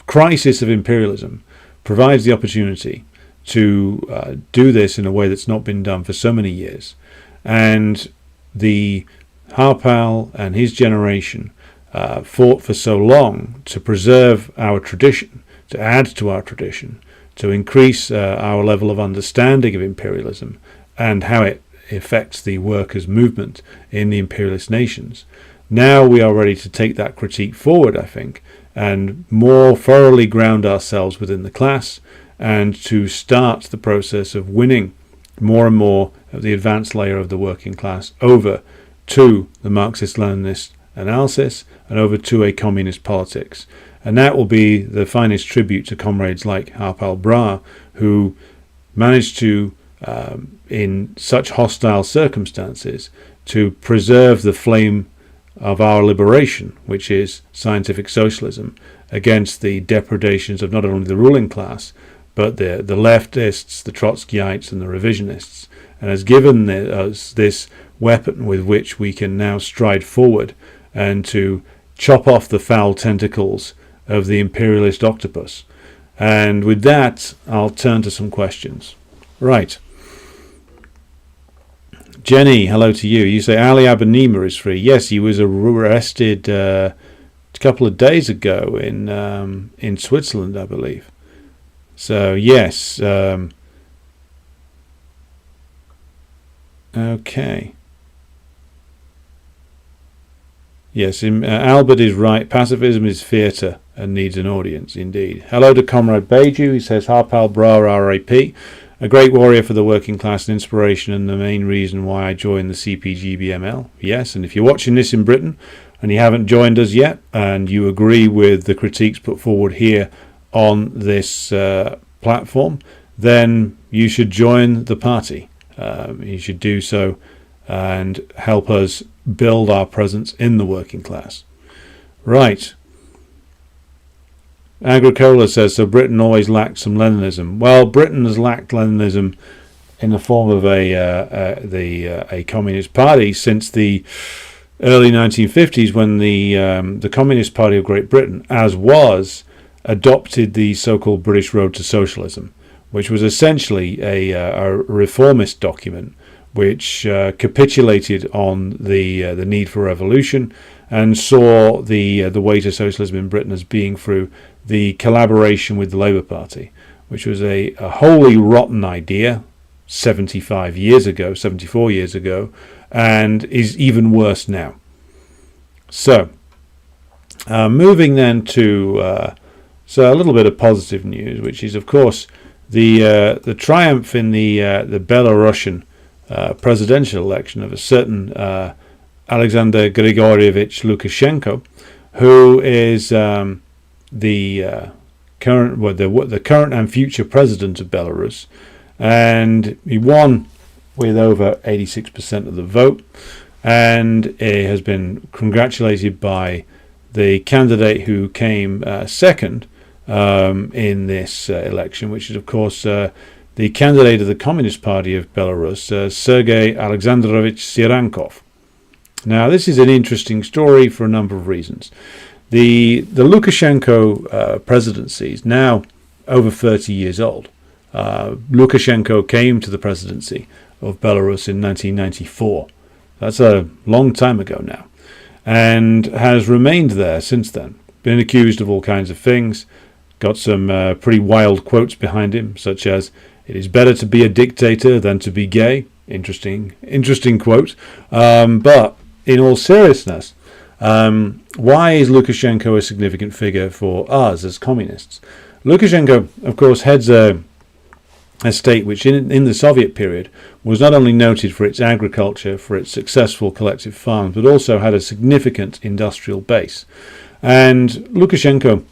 crisis of imperialism provides the opportunity to do this in a way that's not been done for so many years. And the Harpal and his generation fought for so long to preserve our tradition, to add to our tradition, to increase our level of understanding of imperialism and how it affects the workers' movement in the imperialist nations. Now we are ready to take that critique forward, I think, and more thoroughly ground ourselves within the class, and to start the process of winning more and more of the advanced layer of the working class over to the Marxist-Leninist analysis and over to a communist politics. And that will be the finest tribute to comrades like Harpal Brar, who managed to, in such hostile circumstances, to preserve the flame of our liberation, which is scientific socialism, against the depredations of not only the ruling class, but the leftists, the Trotskyites and the revisionists, and has given us this weapon with which we can now stride forward and to chop off the foul tentacles of the imperialist octopus. And with that, I'll turn to some questions. Right. Jenny, hello to you. You say Ali Abanima is free. Yes, he was arrested a couple of days ago in Switzerland, I believe. So yes. Okay. Yes, Albert is right. Pacifism is theatre and needs an audience, indeed. Hello to Comrade Beju. He says, Harpal Brar, RAP. A great warrior for the working class and inspiration and the main reason why I joined the CPGB-ML. Yes, and if you're watching this in Britain and you haven't joined us yet and you agree with the critiques put forward here on this platform, then you should join the party. You should do so and help us build our presence in the working class. Right. Agricola says, so Britain always lacked some Leninism. Well, Britain has lacked Leninism in the form of a communist party since the early 1950s, when the Communist Party of Great Britain, as was, adopted the so-called British Road to Socialism, which was essentially a reformist document which capitulated on the need for revolution and saw the way to socialism in Britain as being through the collaboration with the Labour Party, which was a wholly rotten idea 74 years ago, and is even worse now. So, moving then to a little bit of positive news, which is, of course, the triumph in the Belarusian presidential election of a certain Alexander Grigorievich Lukashenko, who is the current and future president of Belarus, and he won with over 86% of the vote, and he has been congratulated by the candidate who came second in this election, which is, of course, the candidate of the Communist Party of Belarus, Sergei Alexandrovich Sirankov. Now, this is an interesting story for a number of reasons. The Lukashenko presidency is now over 30 years old. Lukashenko came to the presidency of Belarus in 1994. That's a long time ago now, and has remained there since then. Been accused of all kinds of things, got some pretty wild quotes behind him, such as, "It is better to be a dictator than to be gay." Interesting quote. But in all seriousness, why is Lukashenko a significant figure for us as communists? Lukashenko, of course, heads a state which in the Soviet period was not only noted for its agriculture, for its successful collective farms, but also had a significant industrial base. And Lukashenko,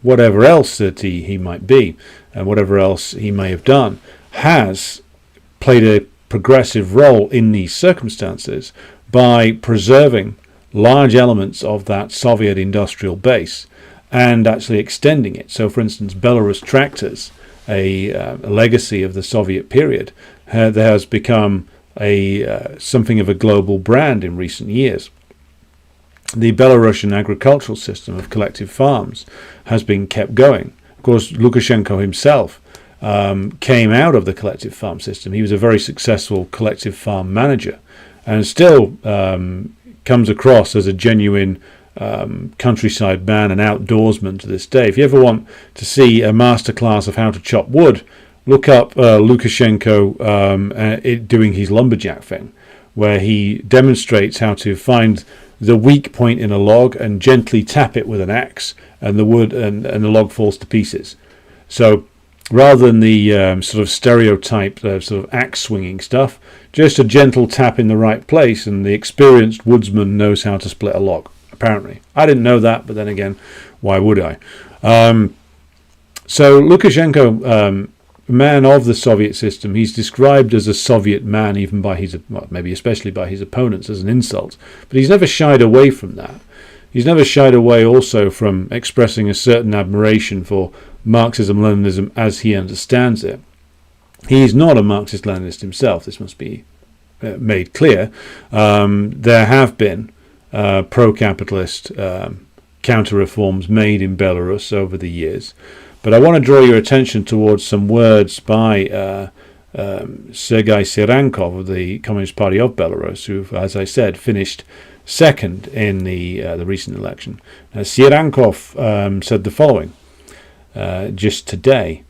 whatever else that he might be, and whatever else he may have done, has played a progressive role in these circumstances by preserving large elements of that Soviet industrial base and actually extending it. So, for instance, Belarus tractors, a legacy of the Soviet period, has become something of a global brand in recent years. The Belarusian agricultural system of collective farms has been kept going. Of course, Lukashenko himself came out of the collective farm system. He was a very successful collective farm manager, and still comes across as a genuine countryside man and outdoorsman to this day. If you ever want to see a masterclass of how to chop wood, look up Lukashenko doing his lumberjack thing, where he demonstrates how to find the weak point in a log and gently tap it with an axe, and the wood and the log falls to pieces. So rather than the sort of stereotype sort of axe swinging stuff, just a gentle tap in the right place, and the experienced woodsman knows how to split a log. Apparently, I didn't know that, but then again, why would I? So Lukashenko, man of the Soviet system, he's described as a Soviet man, even by his, well, maybe especially by his opponents, as an insult. But he's never shied away from that. He's never shied away also from expressing a certain admiration for Marxism-Leninism as he understands it. He is not a Marxist-Leninist himself. This must be made clear. There have been pro-capitalist counter-reforms made in Belarus over the years. But I want to draw your attention towards some words by Sergei Sirankov of the Communist Party of Belarus, who, as I said, finished second in the recent election. Sirankov said the following just today.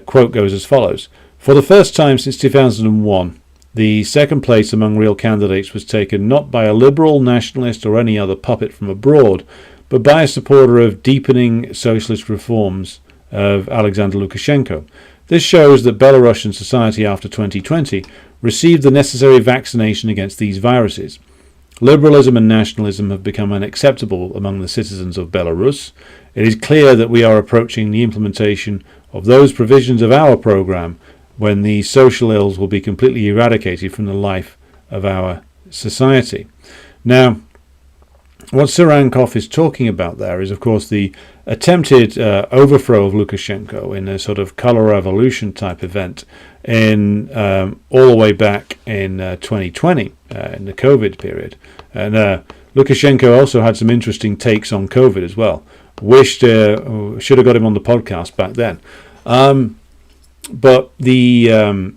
Quote goes as follows: "For the first time since 2001, the second place among real candidates was taken not by a liberal, nationalist or any other puppet from abroad, but by a supporter of deepening socialist reforms of Alexander Lukashenko. This shows that Belarusian society after 2020 received the necessary vaccination against these viruses. Liberalism and nationalism have become unacceptable among the citizens of Belarus. It is clear that we are approaching the implementation of those provisions of our program when the social ills will be completely eradicated from the life of our society." Now, what Sirankov is talking about there is, of course, the attempted overthrow of Lukashenko in a sort of color revolution type event in all the way back in 2020, in the COVID period. And Lukashenko also had some interesting takes on COVID as well. Should have got him on the podcast back then. But the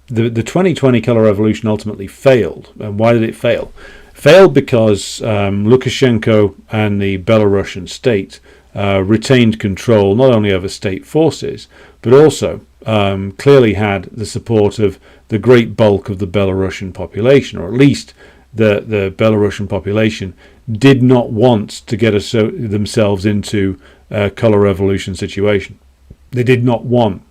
2020 color revolution ultimately failed. And why did it fail? Failed because Lukashenko and the Belarusian state retained control not only over state forces, but also clearly had the support of the great bulk of the Belarusian population, or at least the Belarusian population did not want to get themselves into a color revolution situation. They did not want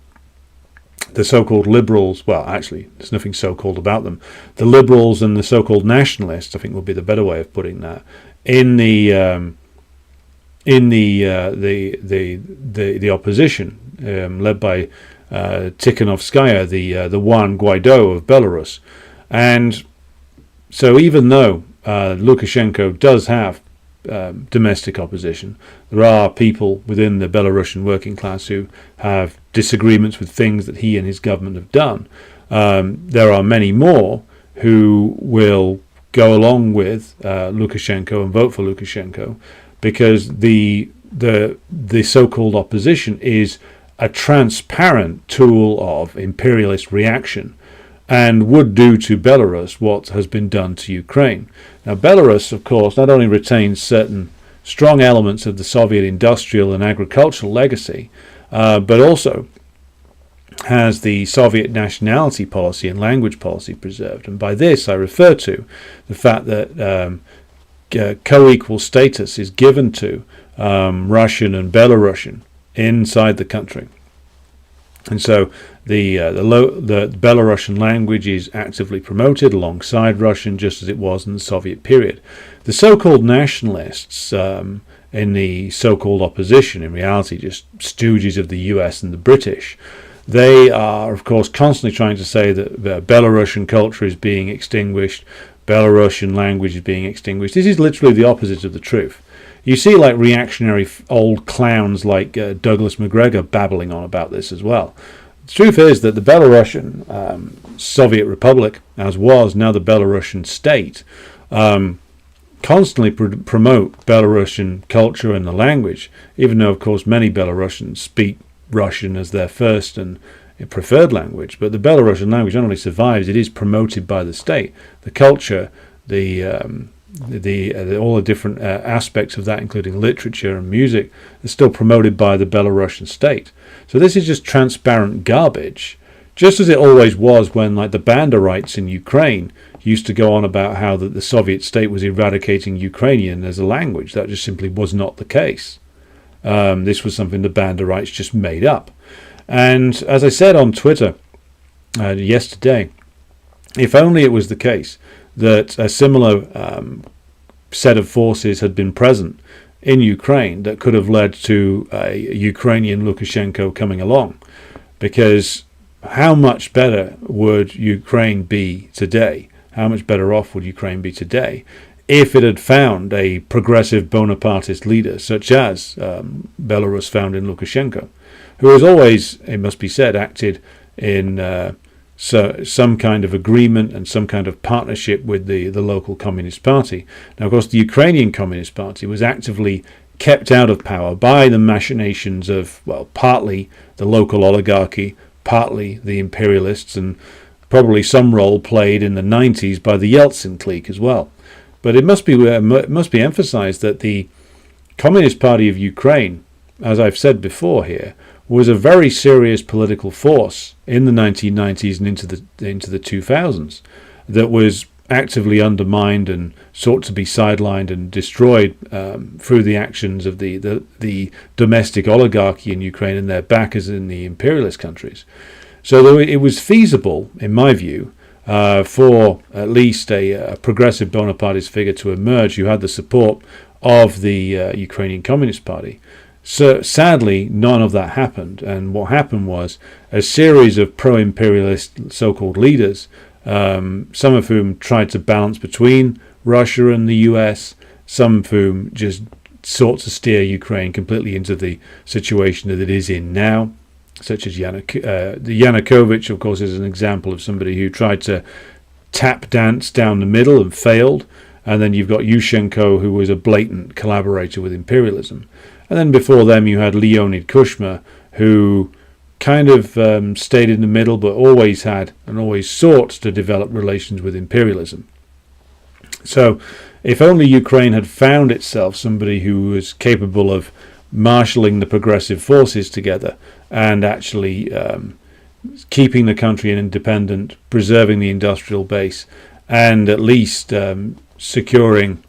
the so-called liberals, well, actually, there's nothing so-called about them. The liberals and the so-called nationalists, I think, would be the better way of putting that, in the opposition, led by Tikhanovskaya, the Juan Guaido of Belarus. And so, even though Lukashenko does have domestic opposition, there are people within the Belarusian working class who have disagreements with things that he and his government have done. There are many more who will go along with Lukashenko and vote for Lukashenko because the so-called opposition is a transparent tool of imperialist reaction and would do to Belarus what has been done to Ukraine. Now, Belarus, of course, not only retains certain strong elements of the Soviet industrial and agricultural legacy, but also has the Soviet nationality policy and language policy preserved. And by this I refer to the fact that co-equal status is given to Russian and Belarusian inside the country. And so the Belarusian language is actively promoted alongside Russian, just as it was in the Soviet period. The so-called nationalists in the so-called opposition, in reality just stooges of the US and the British, they are, of course, constantly trying to say that the Belarusian culture is being extinguished, Belarusian language is being extinguished. This is literally the opposite of the truth. You see like reactionary old clowns like Douglas McGregor babbling on about this as well. The truth is that the Belarusian Soviet Republic, as was now the Belarusian state, constantly promote Belarusian culture and the language, even though, of course, many Belarusians speak Russian as their first and preferred language. But the Belarusian language not only survives, it is promoted by the state. The culture, all the different aspects of that, including literature and music, is still promoted by the Belarusian state. So this is just transparent garbage, just as it always was when, like, the Banderites in Ukraine used to go on about how the Soviet state was eradicating Ukrainian as a language. That just simply was not the case. This was something the Banderites just made up. And as I said on Twitter yesterday, if only it was the case that a similar set of forces had been present in Ukraine that could have led to a Ukrainian Lukashenko coming along. Because how much better would Ukraine be today? How much better off would Ukraine be today if it had found a progressive Bonapartist leader such as Belarus found in Lukashenko, who has always, it must be said, acted in some kind of agreement and some kind of partnership with the local Communist Party. Now, of course, the Ukrainian Communist Party was actively kept out of power by the machinations of, well, partly the local oligarchy, partly the imperialists, and probably some role played in the 90s by the Yeltsin clique as well. But it must be emphasized that the Communist Party of Ukraine, as I've said before here, was a very serious political force in the 1990s and into the 2000s that was actively undermined and sought to be sidelined and destroyed through the actions of the domestic oligarchy in Ukraine and their backers in the imperialist countries. So though it was feasible, in my view, for at least a progressive Bonapartist figure to emerge, you had the support of the Ukrainian Communist Party. So sadly, none of that happened, and what happened was a series of pro-imperialist so-called leaders, some of whom tried to balance between Russia and the US, some of whom just sought to steer Ukraine completely into the situation that it is in now, such as Yanukovych, of course, is an example of somebody who tried to tap dance down the middle and failed. And then you've got Lukshenko, who was a blatant collaborator with imperialism. And then before them you had Leonid Kuchma, who kind of stayed in the middle, but always had and always sought to develop relations with imperialism. So if only Ukraine had found itself somebody who was capable of marshalling the progressive forces together and actually keeping the country independent, preserving the industrial base, and at least securing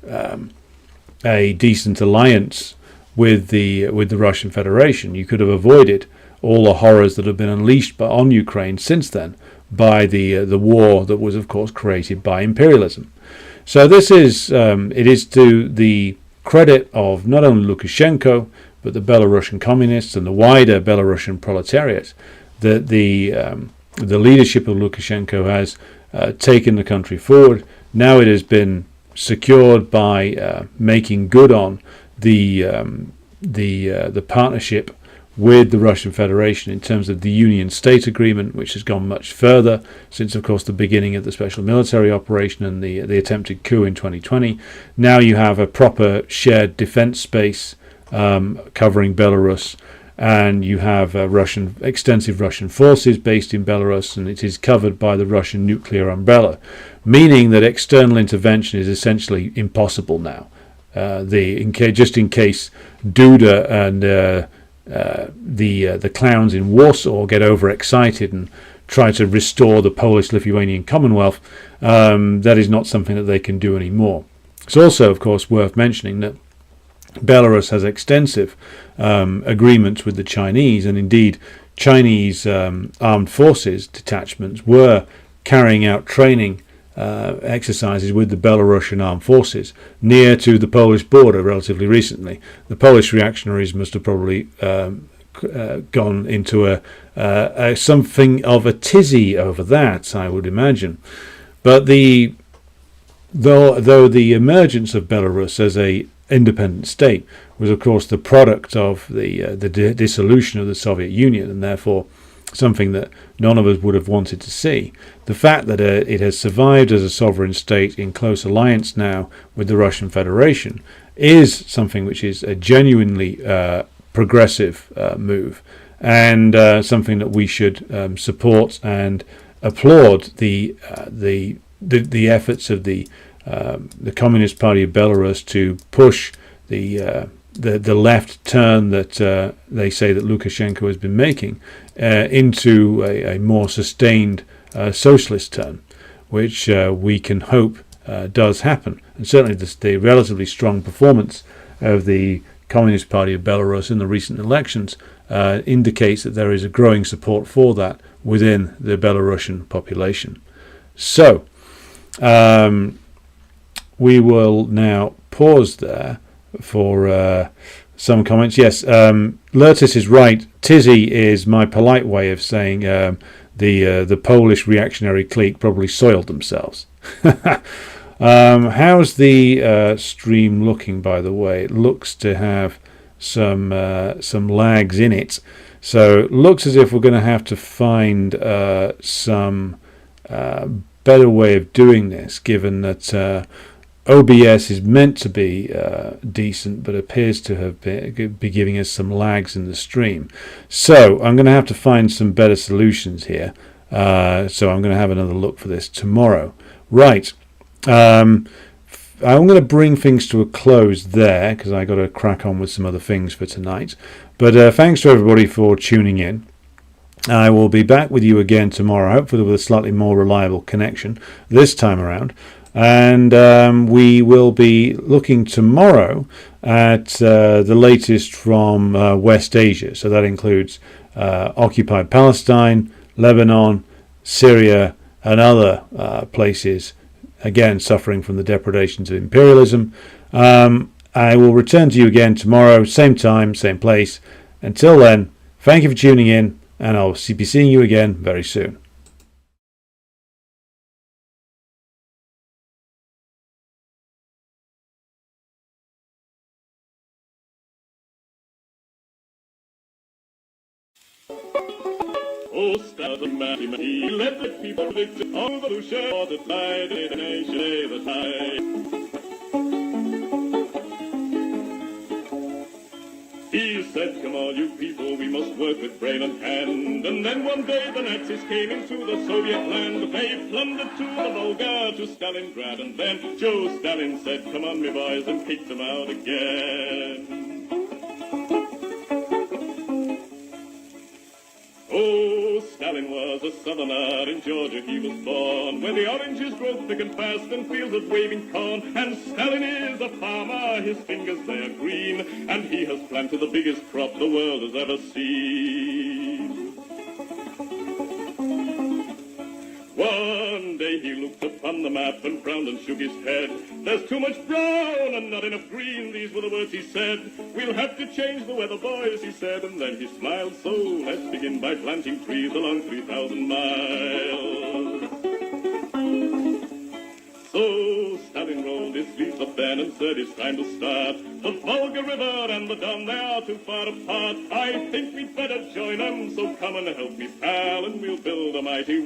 a decent alliance with the Russian Federation, you could have avoided all the horrors that have been unleashed on Ukraine since then by the war that was, of course, created by imperialism. So this is it is to the credit of not only Lukashenko but the Belarusian communists and the wider Belarusian proletariat that the leadership of Lukashenko has taken the country forward. Now it has been secured by making good on the partnership with the Russian Federation in terms of the Union State Agreement, which has gone much further since, of course, the beginning of the special military operation and the attempted coup in 2020. Now you have a proper shared defense space covering Belarus, and you have extensive Russian forces based in Belarus, and it is covered by the Russian nuclear umbrella, meaning that external intervention is essentially impossible now. Just in case Duda and the clowns in Warsaw get overexcited and try to restore the Polish-Lithuanian Commonwealth, that is not something that they can do anymore. It's also, of course, worth mentioning that Belarus has extensive agreements with the Chinese, and indeed Chinese armed forces detachments were carrying out training exercises with the Belarusian armed forces near to the Polish border relatively recently. The Polish reactionaries must have probably gone into a something of a tizzy over that, I would imagine. But though the emergence of Belarus as a independent state was, of course, the product of the dissolution of the Soviet Union, and therefore something that none of us would have wanted to see. The fact that it has survived as a sovereign state in close alliance now with the Russian Federation is something which is a genuinely progressive move, and something that we should support and applaud the efforts of the Communist Party of Belarus to push the left turn that they say that Lukashenko has been making into a more sustained socialist turn, which we can hope does happen. And certainly the relatively strong performance of the Communist Party of Belarus in the recent elections indicates that there is a growing support for that within the Belarusian population. So we will now pause there for some comments. Yes, Lertis is right. Tizzy is my polite way of saying the Polish reactionary clique probably soiled themselves. How's the stream looking, by the way? It looks to have some lags in it. So it looks as if we're going to have to find some better way of doing this, given that OBS is meant to be decent, but appears to have be giving us some lags in the stream. So I'm going to have to find some better solutions here. So I'm going to have another look for this tomorrow. Right. I'm going to bring things to a close there because I got to crack on with some other things for tonight. But thanks to everybody for tuning in. I will be back with you again tomorrow, hopefully with a slightly more reliable connection this time around. And we will be looking tomorrow at the latest from West Asia. So that includes occupied Palestine, Lebanon, Syria, and other places, again, suffering from the depredations of imperialism. I will return to you again tomorrow, same time, same place. Until then, thank you for tuning in, and I'll be seeing you again very soon. Oh, Stalin, he led the people victim of the Lukshenko that died in the nation the tide. He said, come on, you people, we must work with brain and hand. And then one day the Nazis came into the Soviet land. They plundered to the Volga, to Stalingrad. And then Joe Stalin said, come on, me boys, and kicked them out again. Oh, Stalin was a southerner, in Georgia he was born, where the oranges grow thick and fast and fields of waving corn. And Stalin is a farmer, his fingers they are green, and he has planted the biggest crop the world has ever seen. One day he looked upon the map and frowned and shook his head. There's too much brown and not enough green, these were the words he said. We'll have to change the weather, boys, he said, and then he smiled. So let's begin by planting trees along 3,000 miles. So Stalin rolled his sleeves up then and said it's time to start. The Volga River and the Don, they are too far apart. I think we'd better join them, so come and help me, pal, and we'll build a mighty